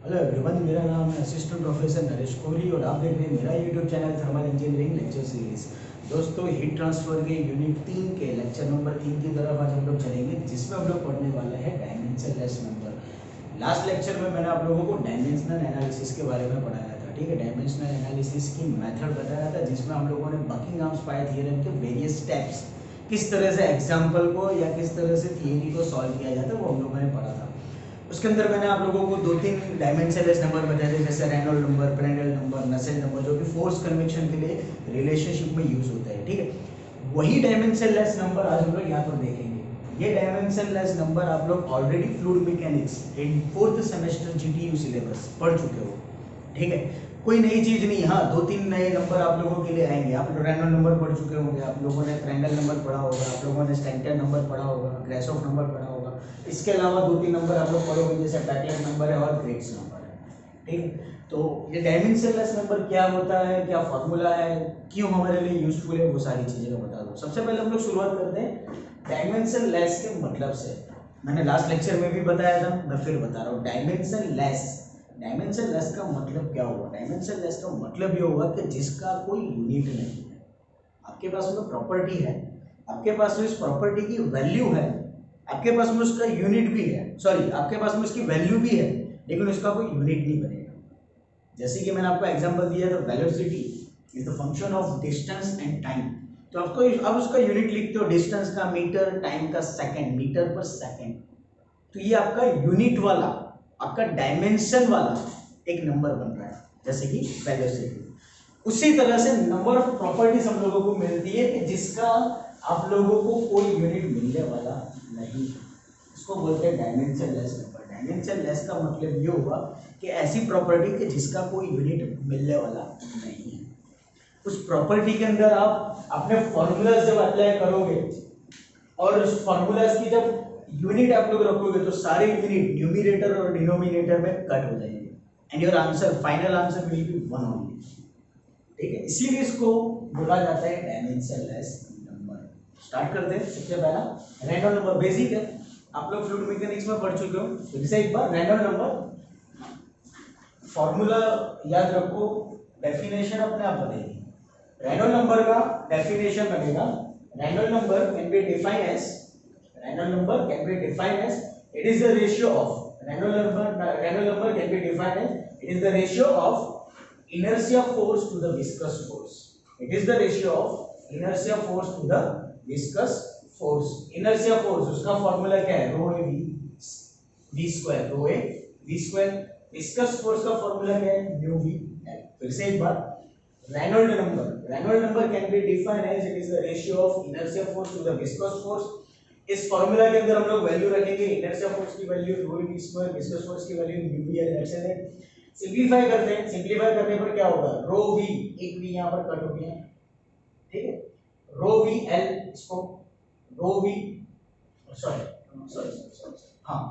Hello everyone, मेरा नाम है असिस्टेंट प्रोफेसर नरेश कोहली और आप देख रहे हैं मेरा YouTube channel thermal engineering lecture series. दोस्तों, हीट ट्रांसफर के यूनिट 3 के लेक्चर नंबर 3 की तरफ आज हम लोग चलेंगे, जिसमें हम लोग पढ़ने वाले हैं डायमेंशनलेस नंबर। लास्ट लेक्चर में मैंने आप लोगों को डायमेंशनल एनालिसिस के बारे में पढ़ाया था। ठीक है, डायमेंशनल एनालिसिस की मेथड बताया था, जिसमें हम लोगों ने बकिंघम्स पाई थ्योरम के वेरियस स्टेप्स, किस तरह से एग्जाम्पल को या किस तरह से थियरी को सॉल्व किया जाता है, वो हम लोगों ने पढ़ा था। उसके अंदर मैंने आप लोगों को 2-3 डायमेंशनलेस नंबर बताए थे, जैसे रेनॉल्ड नंबर, प्रेंडल नंबर, नसेल नंबर, जो कि फोर्स कन्वेक्शन के लिए रिलेशनशिप में यूज होता है। ठीक है, वही डायमेंशनलेस नंबर आज हम लोग यहाँ पर देखेंगे। ये डायमेंशनलेस नंबर आप लोग ऑलरेडी फ्लूइड मैकेनिक्स इन 4th सेमेस्टर जीटीयू सिलेबस पढ़ चुके हो। ठीक है, कोई नई चीज नहीं। हाँ, 2-3 नए नंबर आप लोगों के लिए आएंगे। आप लोग रेनॉल्ड नंबर पढ़ चुके होंगे, आप लोगों ने प्रेंडल नंबर पढ़ा होगा, आप लोगों ने स्टैंटन नंबर पढ़ा होगा, ग्रेसोफ नंबर पढ़ा होगा। इसके अलावा 2-3 नंबर आप लोग पढ़ोगे, जैसे पैकलेट नंबर है और ग्रेड्स नंबर है। ठीक है, तो ये डायमेंशनलेस नंबर क्या होता है, क्या फॉर्मूला है, क्यों हमारे लिए यूजफुल है, वो सारी चीजें मैं बता दूं। सबसे पहले हम लोग शुरुआत करते हैं डायमेंशनलेस के मतलब से। मैंने लास्ट लेक्चर में भी बताया था, मैं फिर बता रहा हूँ। डायमेंशनलेस का मतलब क्या हुआ? डायमेंशनलेस का मतलब ये हुआ कि जिसका कोई यूनिट नहीं है। आपके पास में प्रॉपर्टी है, आपके पास में इस प्रॉपर्टी की वैल्यू है, आपके पास में उसका यूनिट भी है, सॉरी आपके पास में उसकी वैल्यू भी है, लेकिन उसका कोई यूनिट नहीं बनेगा। जैसे कि मैंने आपको एग्जांपल दिया था, velocity is the function of distance and time. तो आपको अब उसका यूनिट लिखते हो, डिस्टेंस का मीटर, टाइम का सेकंड, मीटर पर सेकंड। तो ये आपका यूनिट वाला, आपका डायमेंशन वाला एक नंबर बन रहा है, जैसे कि वेलोसिटी। उसी तरह से नंबर ऑफ प्रॉपर्टीज हम लोगों को मिलती है कि जिसका आप लोगों को कोई यूनिट मिलने वाला नहीं। इसको बोलते हैं डायमेंशनलेस नंबर। डायमेंशनलेस का मतलब ये हुआ कि ऐसी प्रॉपर्टी कि जिसका कोई यूनिट मिलने वाला नहीं है। उस प्रॉपर्टी के अंदर आप अपने फॉर्मूलाज जब अप्लाई करोगे और उस फॉर्मूलाज की जब यूनिट आप लोग रखोगे, तो सारे यूनिट न्यूमरेटर और डिनोमिनेटर में कट हो जाएंगे and your answer, final answer will be 1 only. ठीक है, इसीलिए इसको बोला जाता है डायमेंशनलेस नंबर। स्टार्ट करते हैं। सबसे पहला रेनॉल्ड नंबर, बेसिक है, आप लोग फ्लूइड मैकेनिक्स में पढ़ चुके हो। फिर से एक बार, रेनॉल्ड नंबर फॉर्मूला याद रखो, डेफिनेशन अपने आप बनेगी। रेनॉल्ड नंबर का डेफिनेशन बनेगा, Reynold number can be defined as, Reynold number can be defined as, it is the ratio of, Reynold number can be defined as, it is the ratio of inertia force to the viscous force. It is the ratio of inertia force to the viscous force. Inertia force उसका formula क्या है? rho a v square, rho a v square. viscous force का formula क्या है? mu v l. फिर से एक बार, Reynold number can be defined as, it is the ratio of inertia force to the viscous force. इस formula के अंदर हम लोग वैल्यू रखेंगे, inertia force की value rho a v square, viscous force की value mu v l etc. Simplify करते हैं, सिंपलीफाई करने पर क्या होगा? रो वी, एक वी यहां पर कट हो गया। ठीक है, रो वी एल, इसको रो वी, सॉरी हाँ,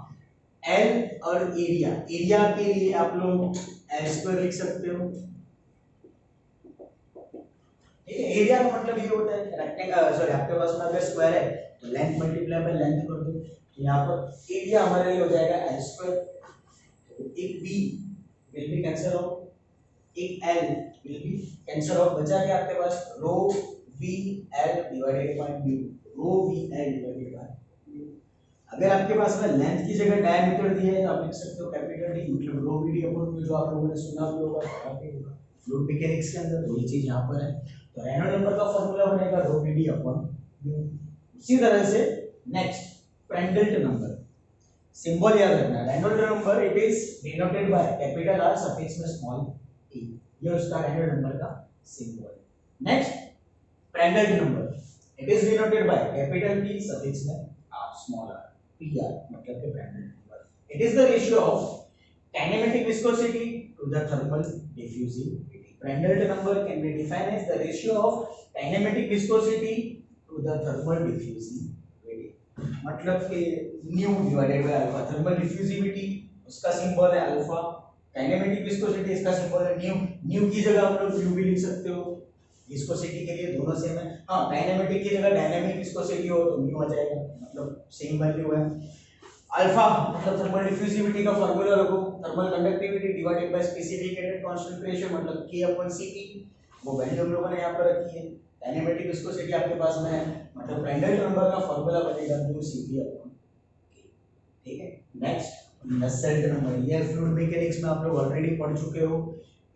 एल और एरिया, एरिया के लिए आप लोग एल स्क्वायर लिख सकते हो। ठीक है, एरिया का मतलब ये होता है रेक्टेंगल, सॉरी आपके पास में अगर स्क्वायर है तो लेंथ मल्टीप्लाई बाय लेंथ कर दो। तो यहाँ पर एरिया हमारे लिए हो जाएगा एल स्क्वायर, एक we will be cancel off, एक l will be cancel off, बचा क्या आपके पास? Rho we l divided by mu, rho we l divided by mu. अगर आपके पास में लेंथ की जगह डायमीटर दिया है तो आप लिख सकते हो कैपिटल डी, मतलब रो वी डी अपॉन म्यू, जो आप लोगों ने सुना भी होगा, पढ़ा भी होगा फ्लूइड मैकेनिक्स के अंदर। वही चीज यहाँ पर है। तो रेनॉल्ड नंबर का फॉर्मूला बनेगा rho we D upon mu. इसी तरह से नेक्स्ट प्रेंडल नंबर, सिंबल याद रखना, Reynold number it is denoted by capital R suffix में स्मॉल e, ये उसका रेनॉल्ड नंबर का symbol. Next Prandtl number, it is denoted by capital P suffix में r स्मॉल r, pr मतलब के Prandtl number. It is the ratio of kinematic viscosity to the thermal diffusivity. Prandtl number can be defined as the ratio of kinematic viscosity to the thermal diffusivity, मतलब कि nu divided by alpha. Thermal diffusivity उसका symbol है alpha, kinematic viscosity इसका symbol है nu. Nu की जगह आप लोग म्यू भी लिख सकते हो, विस्कोसिटी के लिए दोनों सेम है। हाँ, काइनेमेटिक की जगह डायनामिक विस्कोसिटी हो तो म्यू आ जाएगा, मतलब सेम वैल्यू है। अल्फा मतलब थर्मल डिफ्यूजिविटी का फार्मूला रखो, thermal conductivity divided by specific concentration मतलब K अपॉन Cp, वो वैल्यू हम लोगों ने यहाँ पर रखी है। काइनेमेटिक विस्कोसिटी आपके पास में है, मतलब प्रांड्टल नंबर का फार्मूला बनेगा μCp अपॉन K। ठीक है, नेक्स्ट नसेल्ट नंबर, ये फ्लूइड मैकेनिक्स में आप लोग ऑलरेडी पढ़ चुके हो।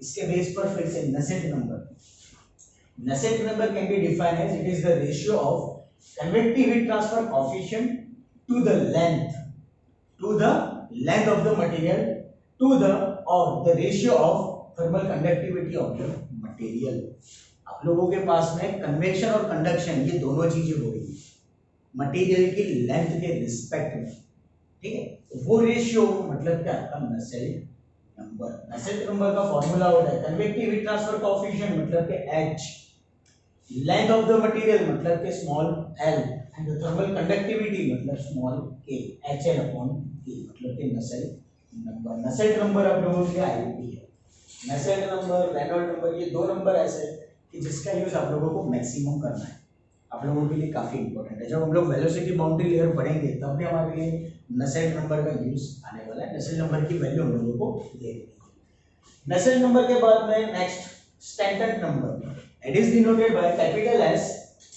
इसके बेस पर फिर से Nusselt number can be defined as it is the ratio of convective heat transfer coefficient to the length of the material to the ratio of thermal conductivity of the material। आप लोगों के पास में convection और conduction ये दोनों चीजें हो रही है मटेरियल की लेंथ के रिस्पेक्ट में। ठीक है, तो वो रेशियो मतलब क्या आपका नसेल्ट नंबर का फॉर्मूला होता है कन्वेक्टिव हीट ट्रांसफर कोएफिशिएंट मतलब कि H, length of the material मतलब कि small l, and thermal conductivity मतलब small k, HL upon K मतलब कि नसेल्ट नंबर आप लोगों के आईपी है। नसेल्ट नंबर, रेनॉल्ड नंबर, ये दो नंबर ऐसे कि जिसका यूज आप लोगों को मैक्सिमम करना है, आप लोगों के लिए काफी इंपॉर्टेंट है। जब हम लोग वेलोसिटी बाउंड्री लेयर पढ़ेंगे तब भी हमारे लिए नसेल्ट नंबर का यूज आने वाला है। नसेल्ट नंबर की वैल्यू हम लोगों को देखनी है। नसेल्ट नंबर के बाद में next standard number, it is denoted by capital S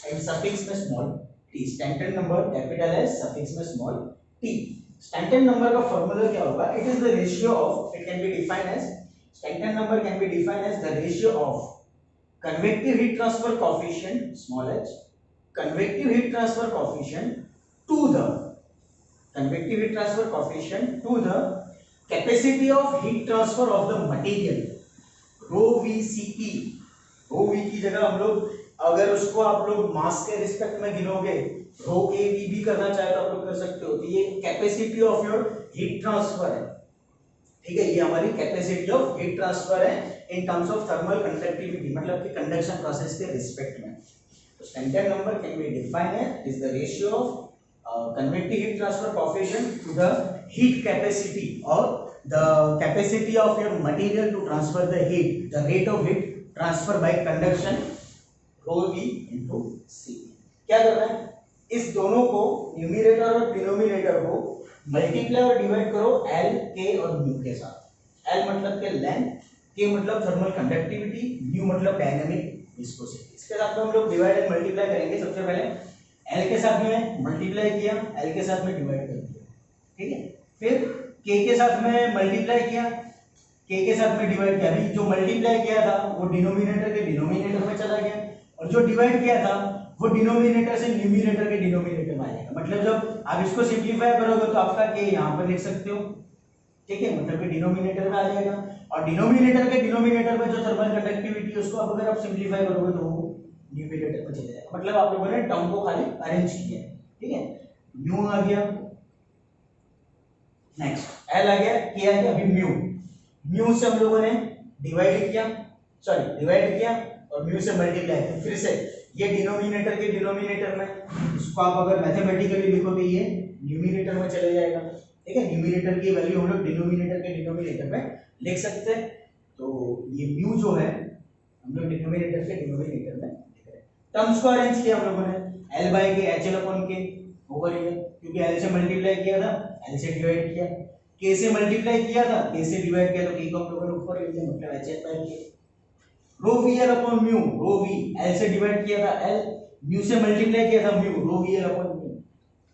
and suffix में small t। Standard number capital S suffix में small t। स्टैंडर्ड नंबर का फॉर्मूला क्या होगा? it is the ratio of, it can be defined as, standard number can be defined as the ratio of convective heat transfer coefficient small h, convective heat transfer coefficient to the convective heat transfer coefficient to the capacity of heat transfer of the material rho VCP। rho v की जगह हम लोग अगर उसको आप लोग मास के respect में गिनोगे rho a v भी करना चाहे तो आप लोग कर सकते हो। तो ये capacity of your heat transfer है। ठीक है, ये हमारी कैपेसिटी ऑफ हीट ट्रांसफर है in terms of thermal conductivity मतलब कि कंडक्शन प्रोसेस के रिस्पेक्ट में। तो standard number can be defined as is the ratio of convective heat transfer coefficient to the heat capacity और the capacity of your material to transfer the heat, the rate of heat transfer by conduction rho v into c। क्या करना है, इस दोनों को numerator और denominator को multiply और डिवाइड करो L, K और म्यू के साथ। L मतलब के लेंथ, K मतलब थर्मल कंडक्टिविटी, म्यू मतलब डायनामिक विस्कोसिटी। इसके साथ में हम लोग डिवाइड एंड मल्टीप्लाई करेंगे। सबसे पहले L के साथ में मल्टीप्लाई किया, L के साथ में डिवाइड कर दिया। ठीक है, फिर K के साथ में मल्टीप्लाई किया, K के साथ में डिवाइड किया। अभी जो मल्टीप्लाई किया था वो डिनोमिनेटर के डिनोमिनेटर में चला गया और जो डिवाइड किया था वो डिनोमिनेटर से न्यूमरेटर के डिनोमिनेटर में आ जाएगा। मतलब जब आप इसको सिंपलीफाई करोगे तो आपका K यहाँ पर लिख सकते हो। ठीक है, मतलब कि डिनोमिनेटर में आ जाएगा और डिनोमिनेटर के डिनोमिनेटर में जो थर्मल कंडक्टिविटी है उसको अगर आप सिंपलीफाई करोगे तो वो न्यूमरेटर में चला जाएगा। मतलब आप लोगों ने टर्म को खाली अरेंज किया है। ठीक है, म्यू आ गया, नेक्स्ट L आ गया, K आ गया। अभी म्यू से हम लोगों ने डिवाइड किया और म्यू से मल्टीप्लाई किया। फिर से ये डिनोमिनेटर के डिनोमिनेटर में, इसको आप अगर मैथमेटिकली लिखो तो ये न्यूमरेटर में चले जाएगा। ठीक है, न्यूमरेटर की वैल्यू हम लोग डिनोमिनेटर के डिनोमिनेटर में लिख सकते हैं। तो ये म्यू जो है हम लोग डिनोमिनेटर के डिनोमिनेटर में लिख रहे हैं। टर्म्स को अरेंज किया हम लोगों ने, L by K HL upon K over ये, क्योंकि L से मल्टीप्लाई किया था, L से डिवाइड किया, K से मल्टीप्लाई किया था, K से डिवाइड किया तो K को हम लोगों ने ऊपर ले लिया मतलब HL by K। Rho VL upon mu, rho V L से डिवाइड किया था L, म्यू से मल्टीप्लाई किया था mu, rho VL upon mu.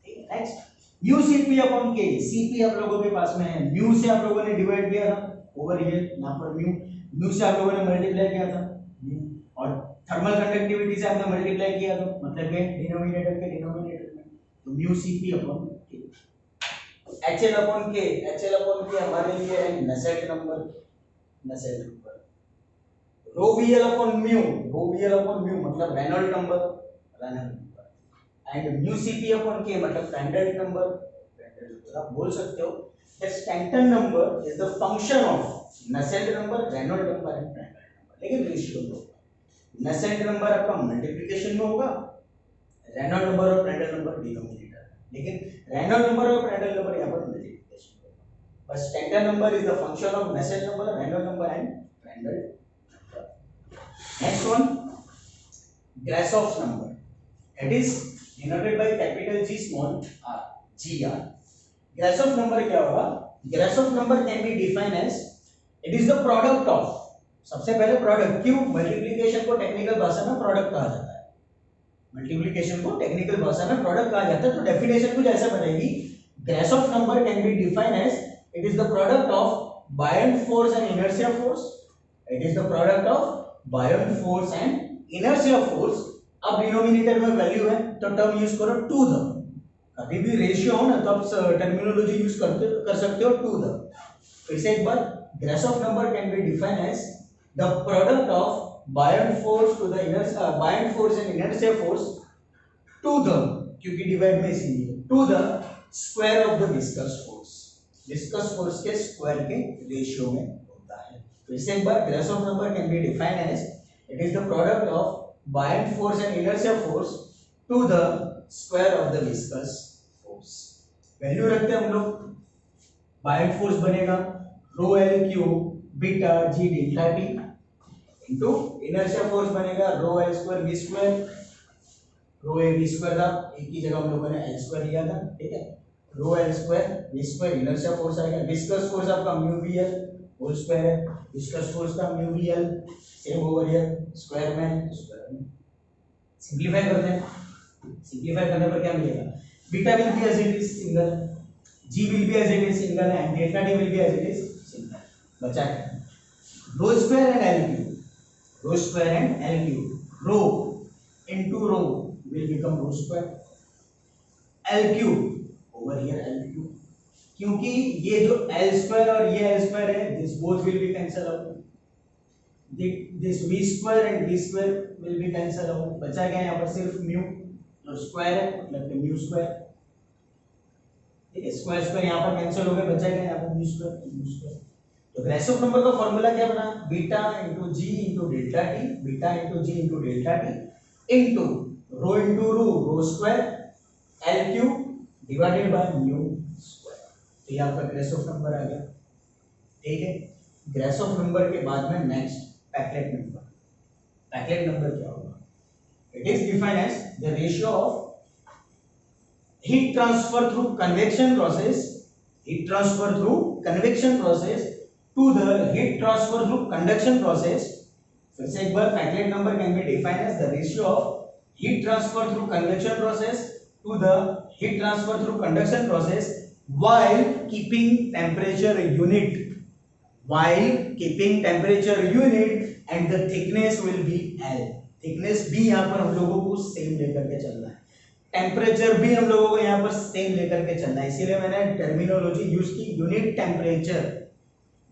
ठीक है, next mu CP upon K। CP आप लोगों के पास में है, म्यू से आप लोगों ने डिवाइड किया था ओवर ये यहाँ पर म्यू से आप लोगों ने मल्टीप्लाई किया था म्यू, और थर्मल कंडक्टिविटी से आपने मल्टीप्लाई किया तो मतलब के डिनोमिनेटर के डिनोमिनेटर में, तो mu CP upon K। HL upon K हमारे लिए है Nusselt number. Rho VL upon mu मतलब Reynold number and mu CP upon K मतलब प्रांड्टल नंबर। आप बोल सकते हो that standard number is the function of Nusselt number, Reynold number and Prandtl number, लेकिन रेशियो में होगा। नसेल्ट नंबर आपका मल्टीप्लिकेशन में होगा, रेनॉल्ड नंबर और प्रांड्टल नंबर डिनोमिनेटर, लेकिन रेनॉल्ड नंबर और प्रांड्टल नंबर यहाँ पर मल्टीप्लिकेशन में होगा। बस standard number is the function of Nusselt number, Reynold number and Prandtl number. Next one, Grashoff's number. It is denoted by capital G small r, GR। Grashoff number क्या होगा? Grashof number can be define as it is the product of, सबसे पहले product, क्यों multiplication को technical भाषा में product कहा जाता है, मल्टीप्लिकेशन को टेक्निकल भाषा में प्रोडक्ट कहा जाता है। तो डेफिनेशन कुछ ऐसा बनेगी, Grashof number can be define as it is the product of buoyant force and inertia force, it is the product of buoyant force and inertia force. अब डिनोमिनेटर में वैल्यू है तो टर्म यूज करो to the, कभी भी ratio हो ना तो आप टर्मिनोलॉजी यूज कर सकते हो टू द। फिर से एक बार, Grashof number can be define as the product of buoyant force to the inertia, buoyant force and inertia force to the, क्योंकि डिवाइड में इसीलिए, to the square of the viscous force, viscous force के square के ratio में होता है। फिर से एक बार, Grashof number can be define as it is the product of buoyant force and inertia force to the square of the viscous force. Value रखते हैं हम लोग, बायोंट फोर्स बनेगा rho L cube beta G delta T into inertia force बनेगा rho L square V square, rho A V square था, एक ही जगह हम लोगों ने एल स्क्वायर लिया था, ठीक है, rho L square V square, inertia force आएगा, विस्कस फोर्स आपका mu V L whole square है, विस्कस फोर्स का mu V L same over here square में, सिंपलीफाई करते हैं, सिंपलीफाई करने पर क्या मिलेगा, beta will be as it is single, g will be as it is single and delta T will be as it is single, बचा है rho square and L cube, row square and L cube, rho into rho will become rho square, L cube over here L cube, क्योंकि ये जो L square और ये L square है, this both will be cancel out, this V square and V square will be cancel out, बचा क्या यहाँ पर सिर्फ म्यू, जो स्क्वायर है मतलब म्यू स्क्वायर, ठीक है, स्क्वायर स्क्वायर यहाँ पर कैंसिल हो गए, बचा क्या यहाँ पर म्यू स्क्वायर, म्यू स्क्वायर। तो ग्रेसोफ नंबर का फॉर्मूला क्या बना, beta into g into delta T, beta into g into delta T into rho into rho square L cube divided by mu square. तो ये आपका ग्रेसोफ नंबर आ गया, ठीक है। ग्रेसोफ नंबर के बाद में next Peclet number, Peclet number क्या होगा, it is defined as the ratio of heat transfer through convection process, heat transfer through convection process to the heat transfer through conduction process. फिर से एक बार, Peclet number can be defined as the ratio of heat transfer through convection process to the heat transfer through conduction process while keeping temperature unit, while keeping temperature unit and the thickness will be L, thickness भी यहाँ पर हम लोगों को same लेकर के चलना है, टेम्परेचर भी हम लोगों को यहाँ पर सेम लेकर के चलना है, इसीलिए मैंने टर्मिनोलॉजी यूज की unit temperature,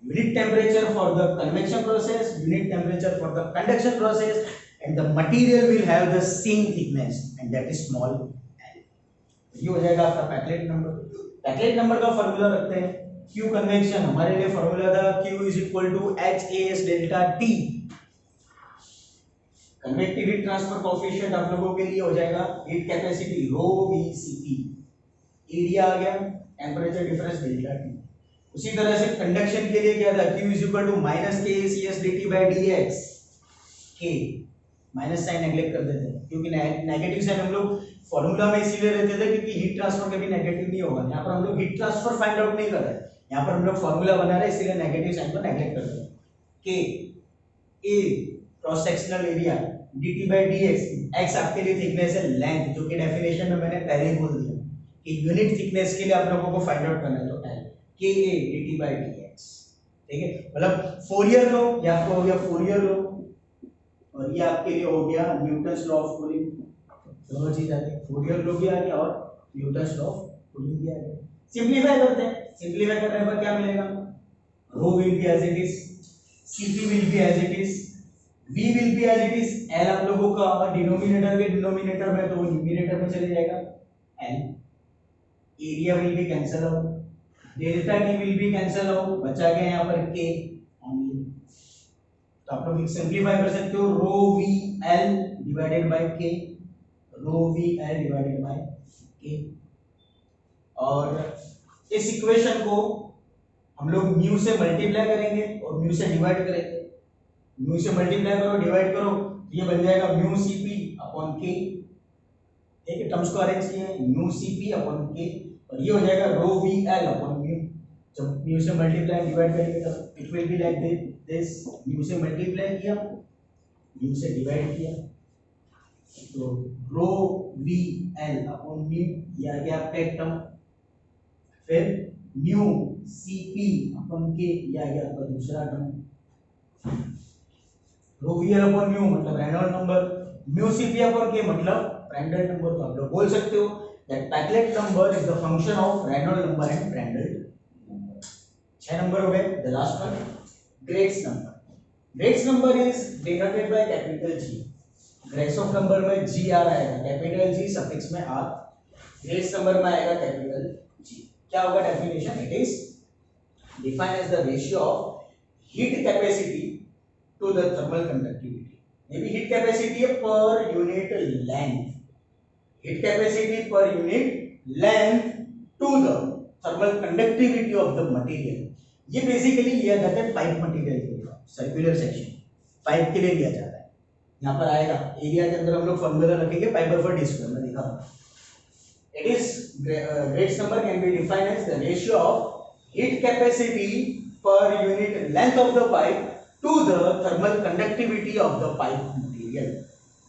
unit temperature for the convection process, unit temperature for the conduction process, and the material will have the same thickness and that is small l। ये हो जाएगा आपका पैकलेट नंबर। पैकलेट नंबर का formula रखते हैं, Q convection हमारे लिए formula था Q is equal to HAS delta T, convective heat transfer coefficient आप लोगों के लिए हो जाएगा हीट कैपेसिटी रो VCP, एरिया आ गया टेंपरेचर डिफरेंस डेल्टा T। उसी तरह से कंडक्शन के लिए क्या था, Q is equal to minus KCS dt by dx, K minus sign neglect कर देते हैं क्योंकि नेगेटिव साइन हम लोग फॉर्मूला में इसीलिए रहते थे क्योंकि हीट ट्रांसफर कभी नेगेटिव नहीं होगा, यहाँ पर हम लोग हीट ट्रांसफर फाइंड आउट नहीं कर रहे हैं, यहाँ पर हम लोग फॉर्मूला बना रहे हैं इसलिए नेगेटिव साइन को नेगलेक्ट करते हैं। K A cross sectional area dt by dx, x आपके लिए थिकनेस है लेंथ, जो कि डेफिनेशन में मैंने पहले ही बोल दिया कि यूनिट थिकनेस के लिए आप लोगों को फाइंड आउट करना है, तो L Ka dt by dx, ठीक है, मतलब फोरियर लो, या आपको हो गया फोरियर लो और ये आपके लिए हो गया न्यूटन्स लॉ ऑफ कूलिंग, दोनों चीज आ गई, फोरियर लॉ भी आ गया और न्यूटन्स लॉ ऑफ कूलिंग भी आ गया। सिंपलीफाई करते हैं, सिंपलीफाई करने पर क्या मिलेगा, rho will be as it is, CP will be as it is, V will be as it is, L आप लोगों का डिनोमिनेटर के डिनोमिनेटर में तो वो न्यूमरेटर में चले जाएगा L, area will be cancel out, delta T will B cancel out, बचा गया यहाँ पर के ओनली। तो आप लोग सिंपलीफाई कर सकते हो रो वी एल डिवाइडेड बाय के, रो वी एल डिवाइडेड बाय के, और इस इक्वेशन को हम लोग म्यू से मल्टीप्लाई करेंगे और म्यू से डिवाइड करेंगे, म्यू से मल्टीप्लाई करो डिवाइड करो ये बन जाएगा म्यू सीपी अपॉन के, ठीक है, टर्म्स को अरेंज किए म्यू सीपी अपॉन के और ये हो जाएगा रो वी एल अपॉन म्यू। जब म्यू से मल्टीप्लाई डिवाइड करेंगे तब it will be like this, mu से मल्टीप्लाई किया, म्यू से डिवाइड किया, तो रो वी एल अपॉन म्यू, ये आ गया आपका एक टर्म। फिर म्यू सी पी अपॉन के, ये आ गया आपका दूसरा term. Rho we L upon mu मतलब Reynold number, mu C P upon K मतलब प्रांड्टल नंबर। तो आप लोग बोल सकते हो that Peclet number is the function of Reynold number and Prandtl number. 6 number हो गए। The last one Graetz number. Graetz number is denoted by capital G. Graetz of number में जी आ रहा है, कैपिटल जी सफिक्स में R, Graetz number में आएगा capital G. क्या होगा definition? It is defined as the ratio of heat capacity to the thermal conductivity. ये भी हीट कैपेसिटी है per unit length, heat capacity per unit length to the thermal conductivity of the material. ये basically लिया जाता है pipe material के लिए, circular section pipe के लिए लिया जाता है। यहाँ पर आएगा एरिया के अंदर हम लोग फॉर्मूला रखेंगे पाई बाय 4 डी स्क्वायर में लिखा हुआ। It is Graetz number can be defined as the ratio of heat capacity per unit length of the pipe to the thermal conductivity of the pipe material.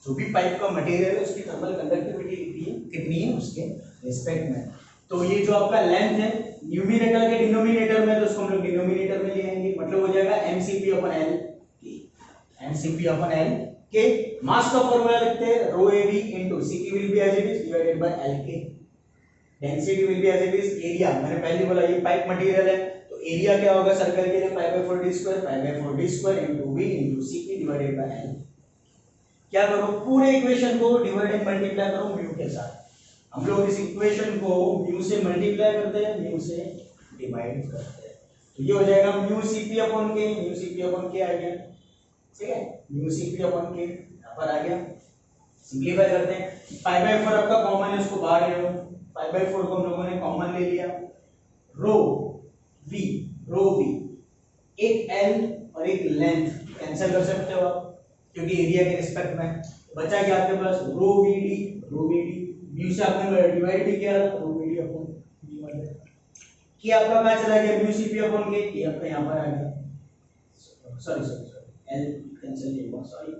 जो भी pipe का material है उसकी thermal conductivity कितनी है उसके respect में। तो ये जो आपका लेंथ है न्यूमिनेटर के डिनोमिनेटर में, तो उसको हम लोग डिनोमिनेटर में ले आएंगे, मतलब हो जाएगा mcp upon l K, mcp upon l K. Mass का फॉर्मूला लिखते हैं rho ab into cp will be as it is divided by l K, density will be as it is area. मैंने पहले बोला ये पाइप मटेरियल है तो area क्या होगा सर्कल के लिए पाई by 4 D square, pi by 4 D square into v into cp divided by l। क्या करो पूरे इक्वेशन को डिवाइड एंड मल्टीप्लाई करो म्यू के साथ। हम लोग इस इक्वेशन को म्यू से मल्टीप्लाई करते हैं, म्यू से डिवाइड करते हैं, तो ये हो जाएगा म्यू सीपी अपॉन के, म्यू सीपी अपॉन के आ गया, ठीक है, म्यू सीपी अपॉन के यहाँ पर आ गया। सिंपलीफाई करते हैं, पाई बाय 4 आपका कॉमन है, उसको बाहर ले लो, पाई बाय 4 को हम लोगों ने कॉमन ले लिया, रो वी एक एल और एक लेंथ कैंसिल कर सकते हो आप क्योंकि एरिया के रिस्पेक्ट में। बचा क्या आपके पास रो वी डी, म्यू से आपने डिवाइड भी किया रो वी डी अपॉन म्यू कि आपका कहां चला गया म्यू सीपी अपॉन के, ये आपका यहां पर आ गया, सॉरी एल कैंसिल नहीं हुआ, सॉरी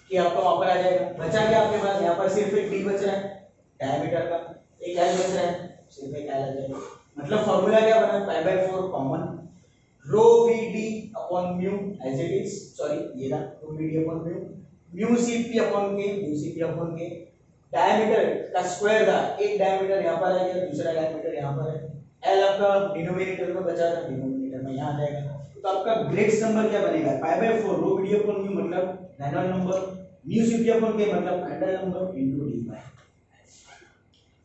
कि आपका वहां पर आ जाएगा। बचा क्या आपके पास यहां पर सिर्फ एक डी बच रहा है डायमीटर का, एक एल बच रहा है, सिर्फ एक एल आ जाएगा। मतलब फार्मूला क्या बना pi by 4 common rho we D upon mu as it is, sorry ये रहा rho we D upon mu CP upon K, diameter का स्क्वायर था, एक डायमीटर यहां पर आ गया, दूसरा डायमीटर यहां पर है, एल आपका डिनोमिनेटर में बचा था, डिनोमिनेटर में यहां आ जाएगा। तो आपका ग्रेट्स नंबर क्या बनेगा pi by 4 rho we D upon mu मतलब Reynold number, mu CP upon K मतलब Prandtl number into D by.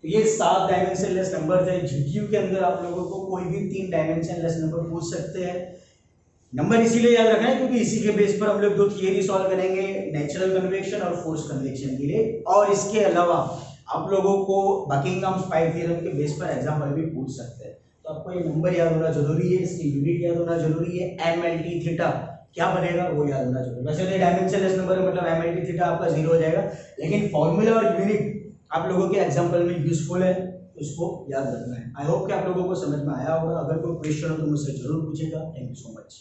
तो ये 7 डायमेंशनलेस नंबर है। जीक्यू के अंदर आप लोगों को कोई भी 3 डायमेंशनलेस नंबर पूछ सकते हैं। नंबर इसीलिए याद रखना है क्योंकि इसी के बेस पर हम लोग 2 थियरी सॉल्व करेंगे, नेचुरल कन्वेक्शन और फोर्स कन्वेक्शन के लिए। और इसके अलावा आप लोगों को बकिंगham's पाई थ्योरम के बेस पर एग्जाम्पल भी पूछ सकते हैं। तो आपको ये नंबर याद होना जरूरी है, इसकी यूनिट याद होना जरूरी है, mlt थीटा क्या बनेगा वो याद होना जरूरी है। वैसे तो डायमेंशनलेस नंबर मतलब mlt थीटा आपका 0 हो जाएगा, लेकिन फॉर्मूला और यूनिट आप लोगों के एग्जाम्पल में यूजफुल है, उसको याद रखना है। आई होप कि आप लोगों को समझ में आया होगा। अगर कोई क्वेश्चन हो तो मुझसे जरूर पूछेगा। Thank you so much.